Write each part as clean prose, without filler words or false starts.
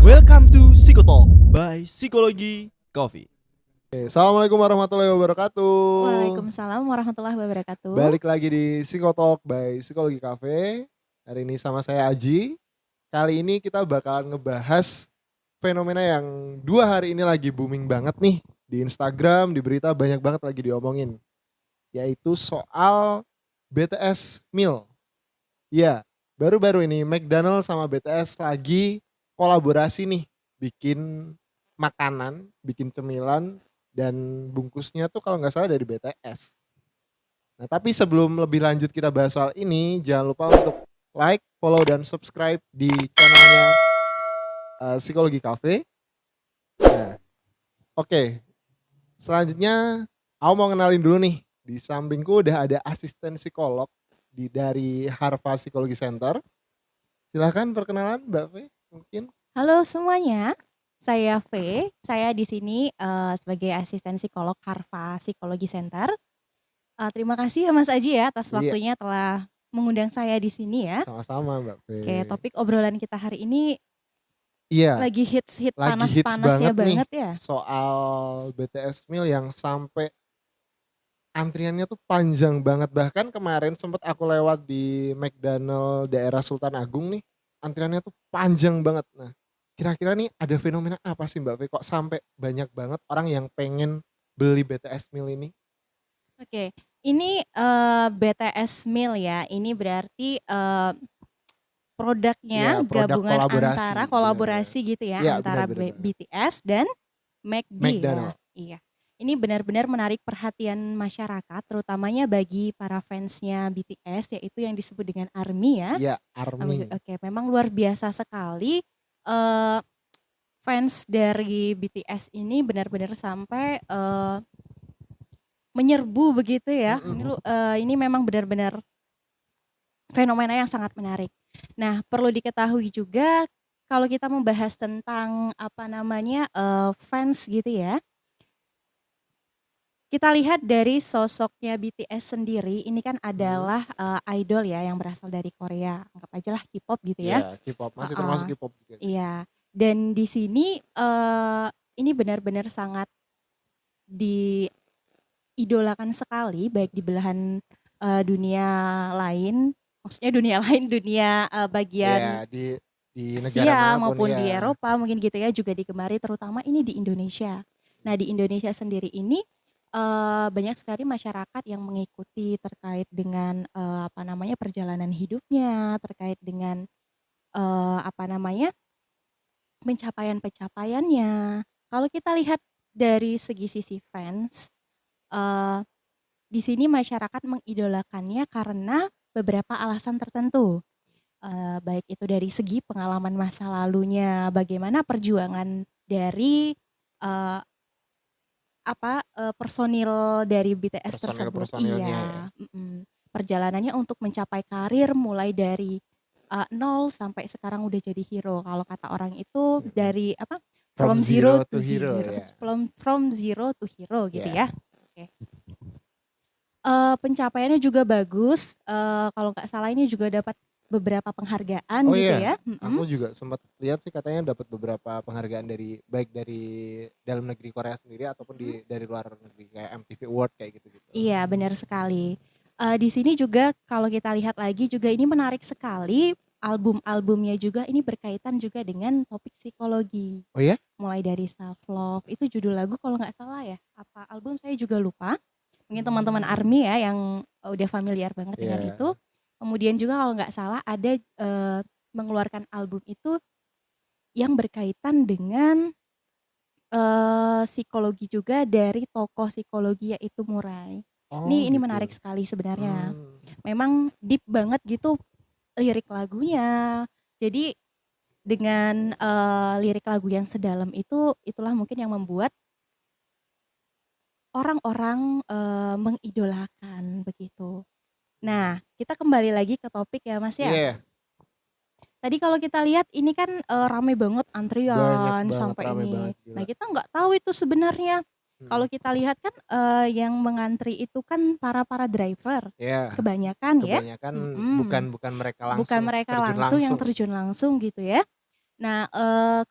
Welcome to Psikotalk by Psikologi Coffee. Assalamualaikum warahmatullahi wabarakatuh. Waalaikumsalam warahmatullahi wabarakatuh. Balik lagi di Psikotalk by Psikologi Cafe. Hari ini sama saya Aji. Kali ini kita bakalan ngebahas fenomena yang 2 hari ini lagi booming banget nih. Di Instagram, di berita banyak banget lagi diomongin. Yaitu soal BTS meal. Ya, baru-baru ini McDonald sama BTS lagi kolaborasi nih. Bikin makanan, bikin cemilan, dan bungkusnya tuh kalau nggak salah dari BTS. Nah, tapi sebelum lebih lanjut kita bahas soal ini, jangan lupa untuk like, follow, dan subscribe di channelnya Psikologi Cafe. Nah, oke. Selanjutnya, aku mau kenalin dulu nih. Di sampingku udah ada asisten psikolog dari Harva Psikologi Center. Silahkan perkenalan Mbak V mungkin. Halo semuanya, saya V. Saya di sini sebagai asisten psikolog Harva Psikologi Center. Terima kasih ya Mas Aji ya atas Iya. waktunya telah mengundang saya di sini ya. Sama-sama Mbak V. Oke, topik obrolan kita hari ini Iya. lagi hits Lagi hits panas-panasnya banget banget ya. soal BTS meal yang sampai antriannya tuh panjang banget. Bahkan kemarin sempat aku lewat di McDonald daerah Sultan Agung nih, antriannya tuh panjang banget. Nah, kira-kira nih ada fenomena apa sih Mbak V kok sampai banyak banget orang yang pengen beli BTS meal ini? Oke, ini BTS meal ya. Ini berarti produknya Iya, produk gabungan kolaborasi, antara benar-benar. kolaborasi gitu ya, Iya, antara benar. BTS dan McD ya. McDonald. Iya. Ini benar-benar menarik perhatian masyarakat, terutamanya bagi para fansnya BTS, yaitu yang disebut dengan ARMY ya. Iya, ARMY. Oke, memang luar biasa sekali fans dari BTS ini benar-benar sampai menyerbu begitu ya. Ini memang benar-benar fenomena yang sangat menarik. Nah, perlu diketahui juga kalau kita membahas tentang fans gitu ya. Kita lihat dari sosoknya BTS sendiri, ini kan adalah idol ya yang berasal dari Korea. Anggap aja lah K-pop gitu ya. Iya, K-pop masih termasuk K-pop juga sih. Iya. Dan di sini ini benar-benar sangat diidolakan sekali baik di belahan dunia lain, maksudnya dunia lain, dunia bagian Iya, di negara Asia manapun maupun di ya. Eropa mungkin gitu ya, juga digemari terutama ini di Indonesia. Nah, di Indonesia sendiri ini banyak sekali masyarakat yang mengikuti terkait dengan perjalanan hidupnya, terkait dengan pencapaian-pencapaiannya. Kalau kita lihat dari sisi fans, di sini masyarakat mengidolakannya karena beberapa alasan tertentu. Baik itu dari segi pengalaman masa lalunya, bagaimana perjuangan dari personil dari BTS tersebut. Personil-personilnya Iya, perjalanannya untuk mencapai karir mulai dari nol sampai sekarang udah jadi hero. Kalau kata orang itu dari From zero to hero, ya. From zero to hero gitu Yeah. ya. Oke. Pencapaiannya juga bagus. Kalau nggak salah ini juga dapat beberapa penghargaan gitu Iya. ya. Aku juga sempat lihat sih katanya dapat beberapa penghargaan baik dari dalam negeri Korea sendiri ataupun dari luar negeri kayak MTV Award kayak gitu-gitu. Iya, benar sekali. Di sini juga kalau kita lihat lagi juga ini menarik sekali, album-albumnya juga ini berkaitan juga dengan topik psikologi. Oh ya? Mulai dari self love, itu judul lagu kalau nggak salah ya, apa album saya juga lupa. Mungkin teman-teman ARMY ya yang udah familiar banget dengan Iya. itu. Kemudian juga kalau nggak salah ada mengeluarkan album itu yang berkaitan dengan psikologi juga dari tokoh psikologi yaitu Murai. Oh, Ini gitu. menarik sekali sebenarnya. Memang deep banget gitu lirik lagunya. Jadi dengan lirik lagu yang sedalam itu, itulah mungkin yang membuat orang-orang mengidolakan begitu. Nah, kita kembali lagi ke topik ya Mas ya. Iya. Tadi kalau kita lihat ini kan rame banget antrian Banyak banget, sampai rame ini. banget, gila. Nah, kita nggak tahu itu sebenarnya. Kalau kita lihat kan yang mengantri itu kan para driver. Iya. Kebanyakan ya. Bukan mereka langsung Bukan mereka langsung yang terjun langsung gitu ya. Nah,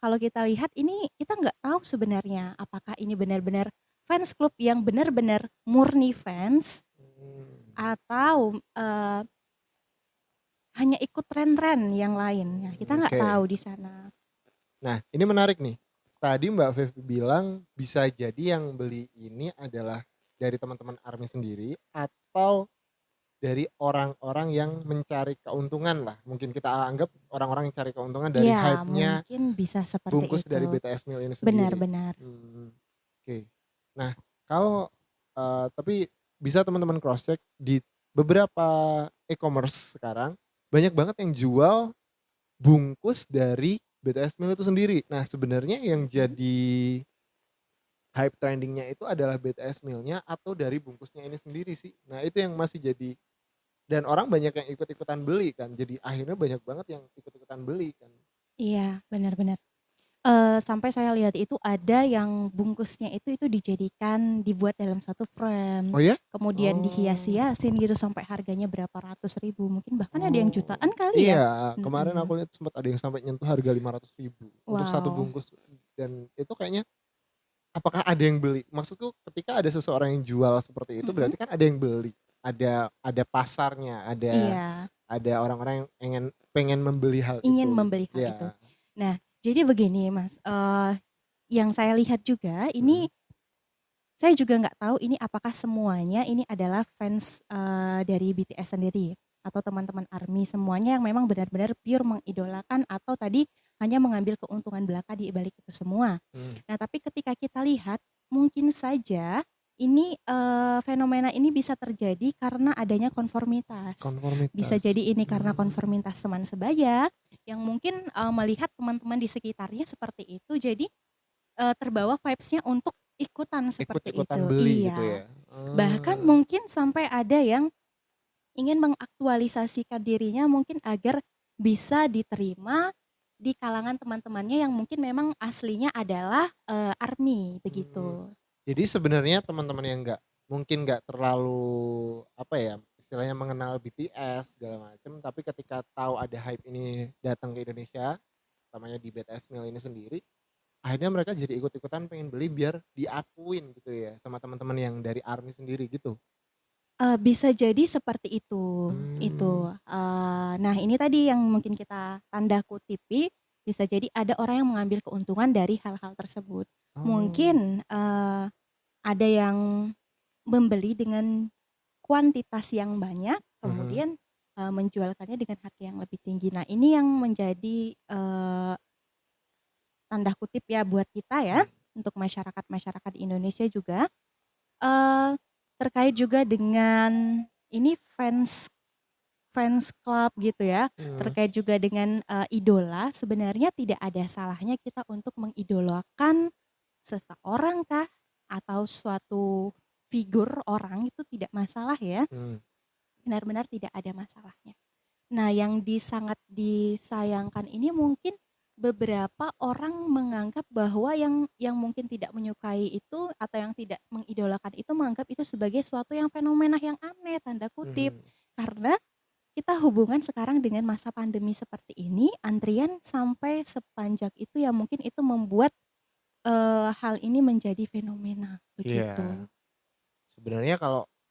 kalau kita lihat ini kita nggak tahu sebenarnya apakah ini benar-benar fans klub yang benar-benar murni fans atau, hanya ikut tren-tren yang lain. Nah, kita nggak Oke. tahu di sana. Nah, ini menarik nih. Tadi Mbak Fevi bilang bisa jadi yang beli ini adalah dari teman-teman ARMY sendiri atau dari orang-orang yang mencari keuntungan lah. Mungkin kita anggap orang-orang yang cari keuntungan dari Iya, hype-nya mungkin bisa seperti bungkus dari itu. BTS Meal ini sendiri. Benar-benar. Oke. Nah, kalau tapi bisa teman-teman cross check di beberapa e-commerce sekarang banyak banget yang jual bungkus dari BTS Meal itu sendiri. Nah, sebenarnya yang Mhm. jadi hype trendingnya itu adalah BTS Meal-nya atau dari bungkusnya ini sendiri sih. Nah, itu yang masih jadi dan orang banyak yang ikut-ikutan beli kan. Jadi akhirnya banyak banget yang ikut-ikutan beli kan. Iya, benar-benar. Sampai saya lihat itu ada yang bungkusnya itu dijadikan dibuat dalam satu frame, Oh ya? kemudian Oh. dihias-hiasin gitu sampai harganya berapa ratus ribu, mungkin bahkan ada yang Oh. jutaan kali ya? Iya, kemarin Mhm. aku lihat sempat ada yang sampai nyentuh harga 500.000 untuk satu Wow. bungkus dan itu kayaknya apakah ada yang beli? Maksudku ketika ada seseorang yang jual seperti itu Mhm. berarti kan ada yang beli. Ada pasarnya, Iya, ada orang-orang yang pengen membeli hal ingin itu gitu. membeli hal itu. Iya. Nah, jadi begini Mas, yang saya lihat juga Mhm. ini saya juga nggak tahu ini apakah semuanya ini adalah fans, dari BTS sendiri atau teman-teman ARMY semuanya yang memang benar-benar pure mengidolakan atau tadi hanya mengambil keuntungan belaka di balik itu semua. Mhm. Nah, tapi ketika kita lihat mungkin saja ini, fenomena ini bisa terjadi karena adanya konformitas. Bisa Konformitas. jadi ini karena Mmm. konformitas teman sebaya yang mungkin, melihat teman-teman di sekitarnya seperti itu jadi terbawa vibes-nya untuk ikutan seperti Ikut-ikutan itu, beli gitu iya. ya? Bahkan Oh. mungkin sampai ada yang ingin mengaktualisasikan dirinya mungkin agar bisa diterima di kalangan teman-temannya yang mungkin memang aslinya adalah, ARMY Mmm. begitu. Jadi sebenarnya teman-teman yang mungkin nggak terlalu, apa ya, istilahnya mengenal BTS segala macam, tapi ketika tahu ada hype ini datang ke Indonesia, utamanya di BTS Meal ini sendiri, akhirnya mereka jadi ikut-ikutan pengen beli biar diakuin gitu ya sama teman-teman yang dari ARMY sendiri gitu? Bisa jadi seperti itu. Mmm. Nah ini tadi yang mungkin kita tanda kutipi, bisa jadi ada orang yang mengambil keuntungan dari hal-hal tersebut. Oh. Mungkin, ada yang membeli dengan kuantitas yang banyak, Mhm. kemudian, menjualkannya dengan harga yang lebih tinggi. Nah, ini yang menjadi, tanda kutip ya buat kita ya, Mmm. untuk masyarakat-masyarakat di Indonesia juga, eee, terkait juga dengan ini fans fans club gitu ya, Mhm. terkait juga dengan, idola, sebenarnya tidak ada salahnya kita untuk mengidolakan seseorang kah, atau suatu figur orang itu tidak masalah ya. Mhm. Benar-benar tidak ada masalahnya. Nah, yang sangat disayangkan ini mungkin beberapa orang menganggap bahwa yang mungkin tidak menyukai itu atau yang tidak mengidolakan itu menganggap itu sebagai suatu yang fenomena yang aneh, tanda kutip. Mhm. Karena kita hubungan sekarang dengan masa pandemi seperti ini, antrian sampai sepanjang itu ya mungkin itu membuat, hal ini menjadi fenomena, Iya. begitu. Sebenarnya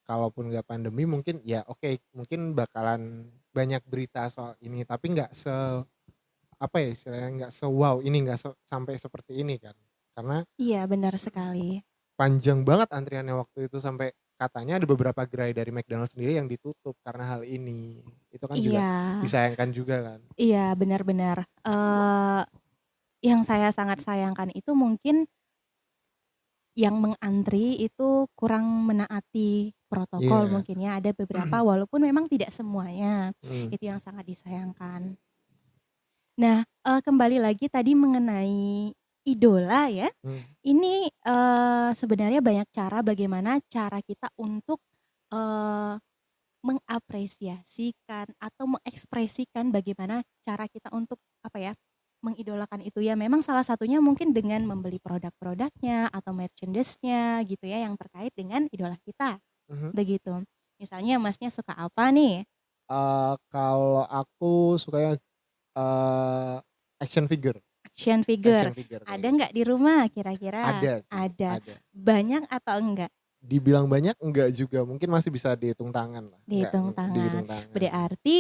kalaupun nggak pandemi mungkin ya oke, mungkin bakalan banyak berita soal ini, tapi nggak apa ya istilahnya, nggak se-wow ini, nggak sampai seperti ini kan. Karena Iya, benar sekali. panjang banget antriannya waktu itu sampai katanya ada beberapa gerai dari McDonald sendiri yang ditutup karena hal ini. Itu kan juga Iya. disayangkan juga kan. Iya, benar-benar. Yang saya sangat sayangkan itu mungkin yang mengantri itu kurang menaati protokol Iya. mungkin ya, ada beberapa walaupun memang tidak semuanya, Mhm. itu yang sangat disayangkan. Nah, kembali lagi tadi mengenai idola ya, Mhm. ini, sebenarnya banyak cara bagaimana cara kita untuk, eee, mengapresiasikan atau mengekspresikan bagaimana cara kita untuk, apa ya, mengidolakan itu ya memang salah satunya mungkin dengan membeli produk-produknya atau merchandise-nya gitu ya yang terkait dengan idola kita, Mhm. begitu. Misalnya Masnya suka apa nih? Kalau aku sukanya, eee action figure. Action figure. Action figure kayak Ada gitu. nggak di rumah kira-kira? Ada sih, Ada. ada. Banyak atau enggak? Dibilang banyak enggak juga, mungkin masih bisa dihitung tangan lah. Dihitung Dihitung tangan. tangan. Berarti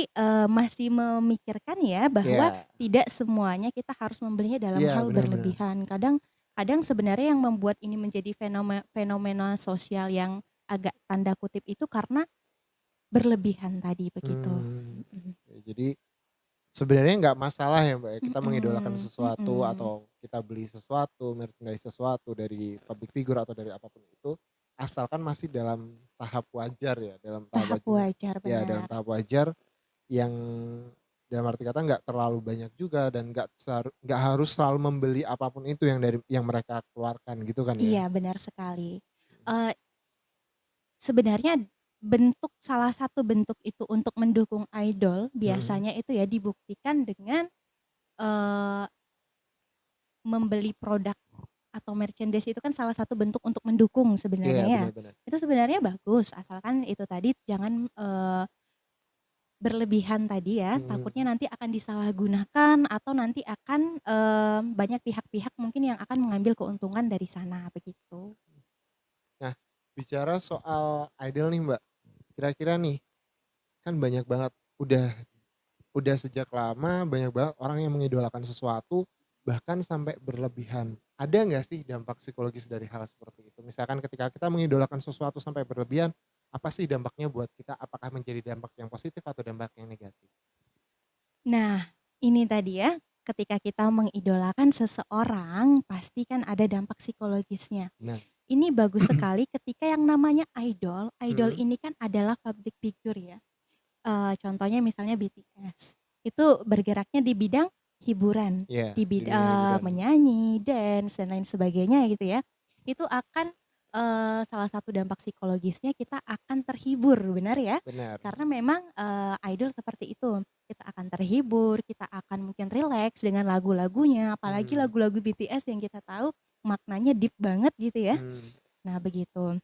masih memikirkan ya bahwa Iya, tidak semuanya kita harus membelinya dalam iya hal benar-benar. berlebihan. Kadang sebenarnya yang membuat ini menjadi fenomena sosial yang agak tanda kutip itu karena berlebihan tadi begitu. Mm. Ya, jadi sebenarnya nggak masalah ya Mbak ya, kita mengidolakan Mm-mm, sesuatu mm-mm. atau kita beli sesuatu, merchandise sesuatu dari public figure atau dari apapun itu, asalkan masih dalam tahap wajar ya, dalam tahap Tahap wajar. wajar Ya, dalam benar. tahap wajar yang dalam arti kata nggak terlalu banyak juga dan nggak harus selalu membeli apapun itu yang mereka keluarkan gitu kan ya. Iya benar sekali. Eh, Sebenarnya salah satu bentuk itu untuk mendukung idol biasanya itu ya dibuktikan dengan eh, membeli produk atau merchandise itu kan salah satu bentuk untuk mendukung sebenarnya Iya ya. benar-benar. Itu sebenarnya bagus asalkan itu tadi jangan berlebihan tadi ya. Takutnya nanti akan disalahgunakan atau nanti akan banyak pihak-pihak mungkin yang akan mengambil keuntungan dari sana begitu. Nah, bicara soal idol nih Mbak, kira-kira nih kan banyak banget udah sejak lama banyak banget orang yang mengidolakan sesuatu bahkan sampai berlebihan. Ada nggak sih dampak psikologis dari hal seperti itu? Misalkan ketika kita mengidolakan sesuatu sampai berlebihan, apa sih dampaknya buat kita? Apakah menjadi dampak yang positif atau dampak yang negatif? Nah, ini tadi ya, ketika kita mengidolakan seseorang, pasti kan ada dampak psikologisnya. Nah, Ini bagus sekali ketika yang namanya idol Hmm. ini kan adalah public figure ya. Contohnya misalnya BTS, itu bergeraknya di bidang hiburan, ya di di dunia hiburan. menyanyi, dance dan lain sebagainya gitu ya. Itu akan salah satu dampak psikologisnya kita akan terhibur, benar ya? Benar. Karena memang idol seperti itu. Kita akan terhibur, kita akan mungkin rileks dengan lagu-lagunya, apalagi lagu-lagu BTS yang kita tahu maknanya deep banget gitu ya. Nah, begitu.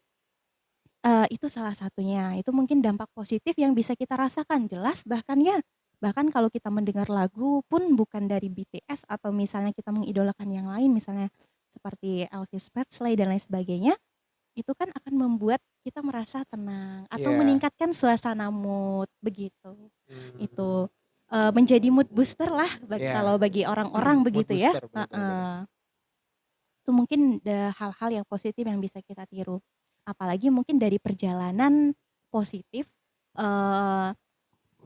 Itu salah satunya, itu mungkin dampak positif yang bisa kita rasakan jelas bahkan kalau kita mendengar lagu pun bukan dari BTS atau misalnya kita mengidolakan yang lain misalnya seperti Elvis Presley dan lain sebagainya, itu kan akan membuat kita merasa tenang atau Iya. meningkatkan suasana mood begitu. Itu menjadi mood booster lah Iya. kalau bagi orang-orang Mood begitu ya. booster, benar-benar. Itu mungkin hal-hal yang positif yang bisa kita tiru. Apalagi mungkin dari perjalanan positif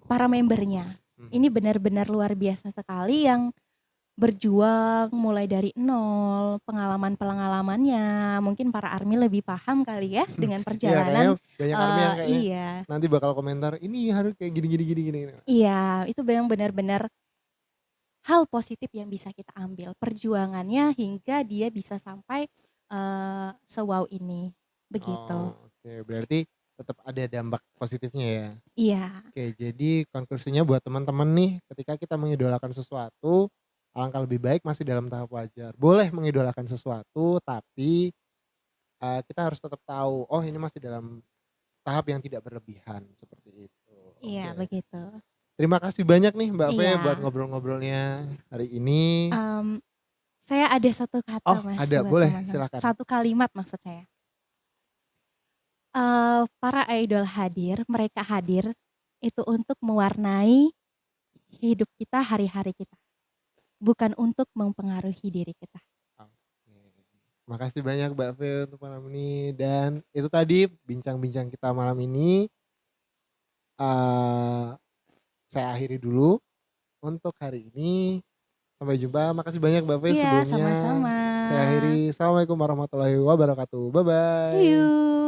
para membernya. Ini benar-benar luar biasa sekali yang berjuang mulai dari nol, pengalamannya. Mungkin para ARMY lebih paham kali ya dengan perjalanan. Iya, banyak ARMY yang kayaknya Iya. nanti bakal komentar, ini harus kayak gini. Iya, itu memang benar-benar hal positif yang bisa kita ambil. Perjuangannya hingga dia bisa sampai se-wow ini. Begitu. Oke, berarti tetap ada dampak positifnya ya. Iya. Oke, jadi konklusinya buat teman-teman nih, ketika kita mengidolakan sesuatu, alangkah lebih baik masih dalam tahap wajar. Boleh mengidolakan sesuatu, tapi kita harus tetap tahu, oh ini masih dalam tahap yang tidak berlebihan, seperti itu. Iya, Oke. begitu. Terima kasih banyak nih Mbak Fe Iya. buat ngobrol-ngobrolnya hari ini. Saya ada satu kata Mas. Ada, buat boleh, teman-teman. silakan. Satu kalimat maksud saya. Para idol mereka hadir itu untuk mewarnai hidup kita, hari-hari kita. Bukan untuk mempengaruhi diri kita. Makasih banyak Mbak Fe untuk malam ini. Dan itu tadi bincang-bincang kita malam ini. Saya akhiri dulu untuk hari ini. Sampai jumpa. Makasih banyak Mbak Fe Iya, sebelumnya. sama-sama. Saya akhiri. Assalamualaikum warahmatullahi wabarakatuh. Bye-bye. See you.